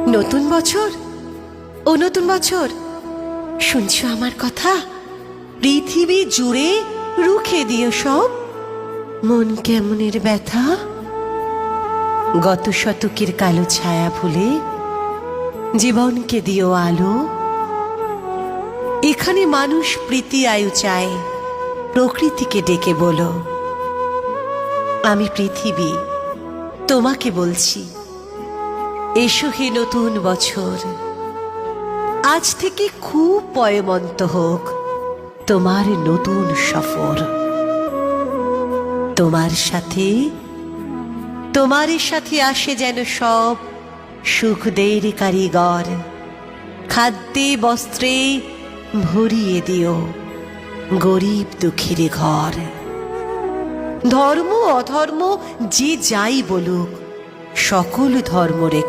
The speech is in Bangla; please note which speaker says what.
Speaker 1: নতুন বছর, ও নতুন বছর, শুনছো আমার কথা? পৃথিবী জুড়ে রুখে দিও সব মন কেমনের ব্যথা। গত শতকের কালো ছায়া ভুলে জীবনকে দিও আলো। এখানে মানুষ প্রীতি আয়ু চায়, প্রকৃতিকে ডেকে বলো, আমি পৃথিবী তোমাকে বলছি, এসো হে নতুন বছর। আজ থেকে খুব পয়মন্ত হোক তোমার নতুন সফর। তোমার সাথে আসে যেন সব সুখদের কারিগর। খাদ্যে বস্ত্রে ভরিয়ে দিও গরিব দুঃখীর ঘর। ধর্ম অধর্ম যে যাই বলুক, সকল ধর্ম